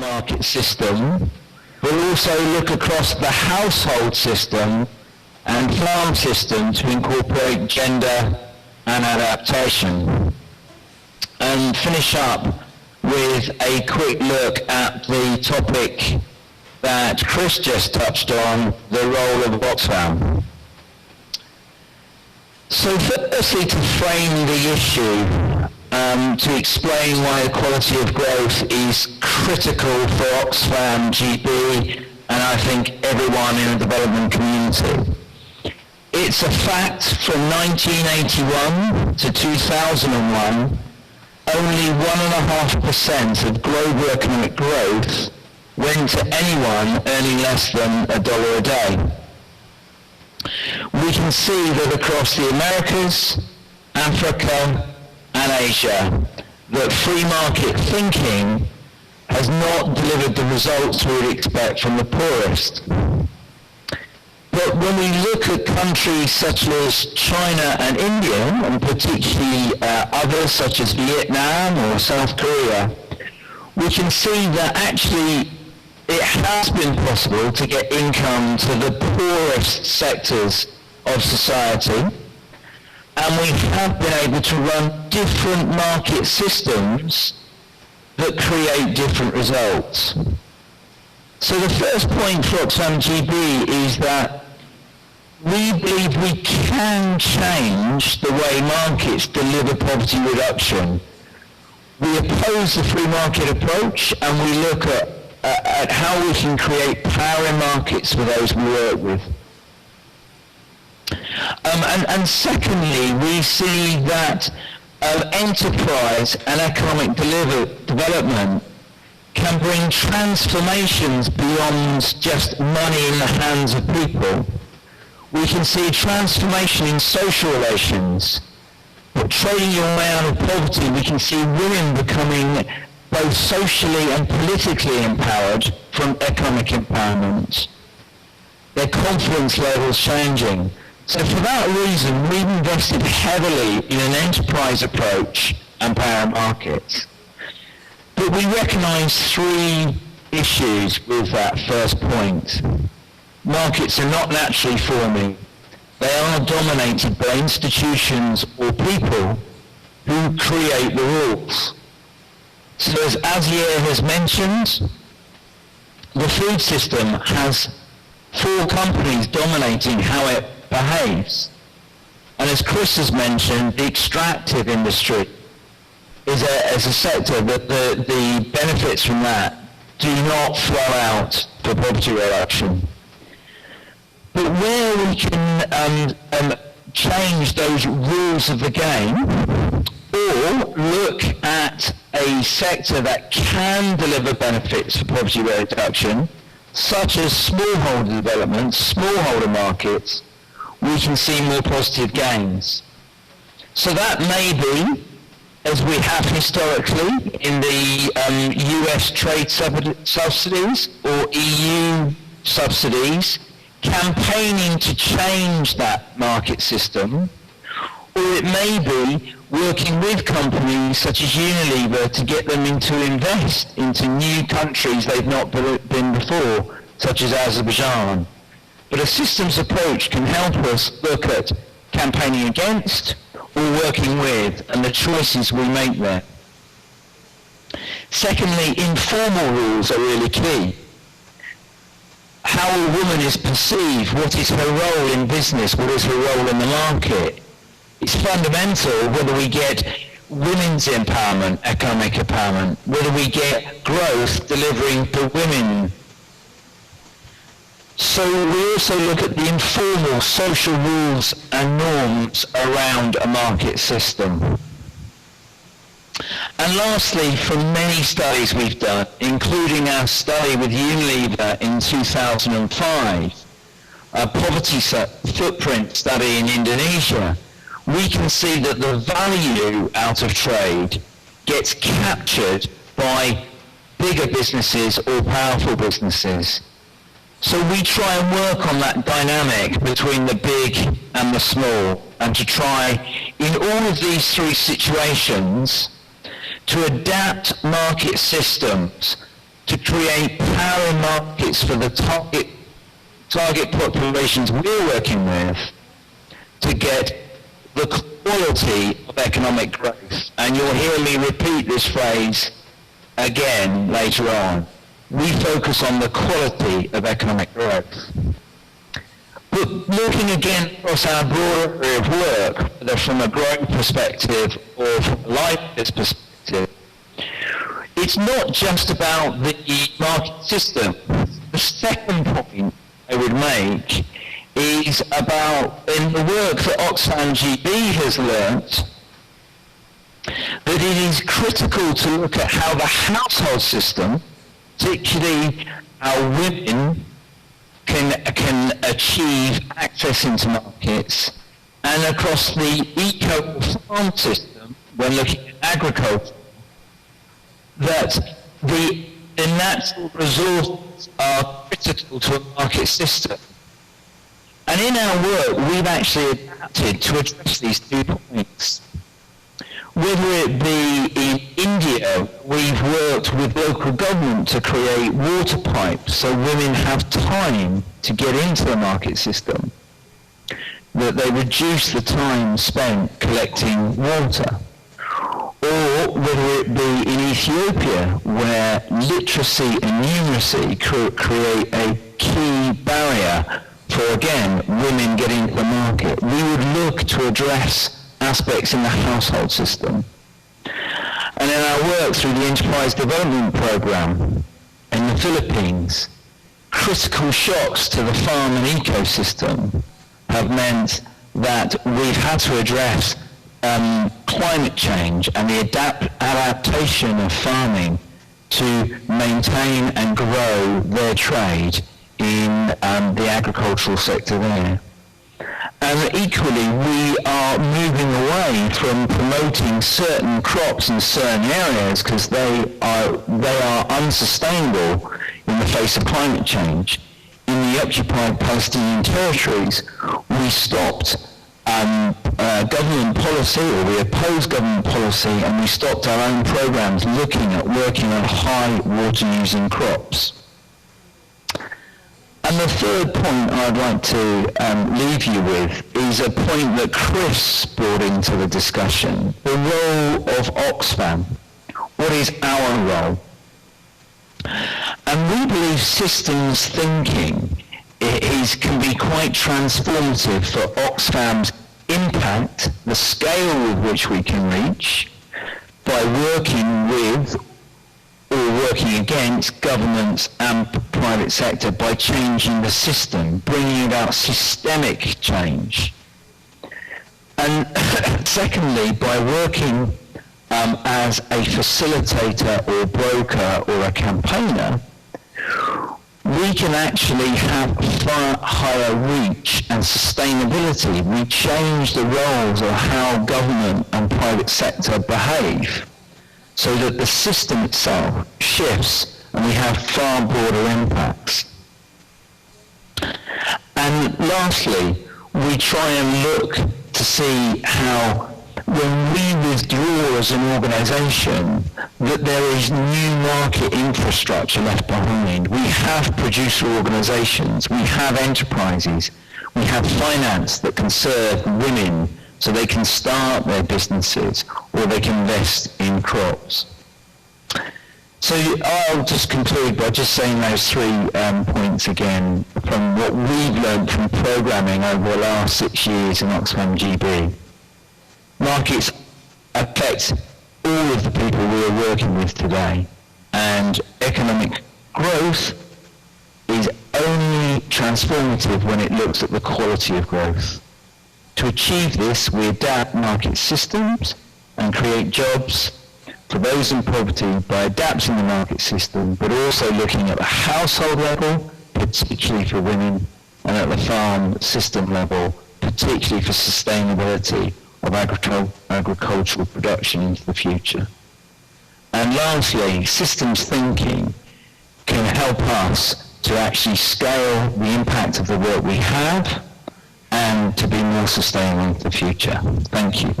market system, but also look across the household system and farm system to incorporate gender and adaptation. And finish up with a quick look at the topic that Chris just touched on, the role of Oxfam. So firstly, to frame the issue, to explain why equality of growth is critical for Oxfam GB and I think everyone in the development community. It's a fact from 1981 to 2001, only 1.5% of global economic growth went to anyone earning less than $1 a day. We can see that across the Americas, Africa, and Asia, that free market thinking has not delivered the results we would expect from the poorest. But when we look at countries such as China and India, and particularly others such as Vietnam or South Korea, we can see that actually it has been possible to get income to the poorest sectors of society, and we have been able to run different market systems that create different results. So the first point for Oxfam GB is that we believe we can change the way markets deliver poverty reduction. We oppose the free market approach, and we look at how we can create power in markets for those we work with. And secondly, we see that enterprise and economic development can bring transformations beyond just money in the hands of people. We can see transformation in social relations. But trading your way out of poverty, we can see women becoming both socially and politically empowered from economic empowerment. Their confidence levels changing. So for that reason, we've invested heavily in an enterprise approach and power markets. But we recognise three issues with that first point. Markets are not naturally forming. They are dominated by institutions or people who create the rules. So as Azier has mentioned, the food system has 4 companies dominating how it behaves. And as Chris has mentioned, the extractive industry is a sector that the benefits from that do not flow out for poverty reduction. But where we can change those rules of the game, or look at a sector that can deliver benefits for poverty reduction, such as smallholder development, smallholder markets, we can see more positive gains. So that may be, as we have historically in the US trade subsidies or EU subsidies, campaigning to change that market system, or it may be working with companies such as Unilever to get them to invest into new countries they've not been before, such as Azerbaijan. But a systems approach can help us look at campaigning against or working with, and the choices we make there. Secondly, informal rules are really key. How a woman is perceived, what is her role in business, what is her role in the market. It's fundamental whether we get women's empowerment, economic empowerment, whether we get growth delivering for women. So we also look at the informal social rules and norms around a market system. And lastly, from many studies we've done, including our study with Unilever in 2005, a poverty footprint study in Indonesia, we can see that the value out of trade gets captured by bigger businesses or powerful businesses. So we try and work on that dynamic between the big and the small, and to try, in all of these 3 situations, to adapt market systems to create power in markets for the target populations we're working with to get the quality of economic growth. And you'll hear me repeat this phrase again later on. We focus on the quality of economic growth. But looking again across our broader area of work, whether from a growth perspective or from a livelihood perspective, it's not just about the market system. The second point I would make is about, in the work that Oxfam GB has learnt, that it is critical to look at how the household system, particularly how women can achieve access into markets, and across the eco-farm system, when looking at agriculture, that the natural resources are critical to a market system. And in our work, we've actually adapted to address these 2 points. Whether it be in India, we've worked with local government to create water pipes so women have time to get into the market system, that they reduce the time spent collecting water. Or whether it be in Ethiopia, where literacy and numeracy create a key barrier for, again, women getting into the market. We would look to address aspects in the household system. And in our work through the Enterprise Development Programme in the Philippines, critical shocks to the farm and ecosystem have meant that we've had to address climate change and the adaptation of farming to maintain and grow their trade in the agricultural sector there. And equally, we are moving away from promoting certain crops in certain areas because they are unsustainable in the face of climate change. In the occupied Palestinian territories, we stopped government policy, or we opposed government policy, and we stopped our own programs looking at working on high water using crops. And the third point I'd like to leave you with is a point that Chris brought into the discussion, the role of Oxfam. What is our role? And we believe systems thinking can be quite transformative for Oxfam's impact, the scale with which we can reach, by working with or working against governments and private sector by changing the system, bringing about systemic change. And secondly, by working as a facilitator or broker or a campaigner, we can actually have far higher reach and sustainability. We change the roles of how government and private sector behave so that the system itself shifts and we have far broader impacts. And lastly, we try and look to see how, when we withdraw as an organisation, that there is new market infrastructure left behind. We have producer organisations, we have enterprises, we have finance that can serve women so they can start their businesses or they can invest in crops. So I'll just conclude by just saying those 3 points again from what we've learned from programming over the last 6 years in Oxfam GB. Markets affect all of the people we are working with today, and economic growth is only transformative when it looks at the quality of growth. To achieve this, we adapt market systems and create jobs for those in poverty by adapting the market system, but also looking at the household level, particularly for women, and at the farm system level, particularly for sustainability of agricultural production into the future. And lastly, systems thinking can help us to actually scale the impact of the work we have and to be more sustainable into the future. Thank you.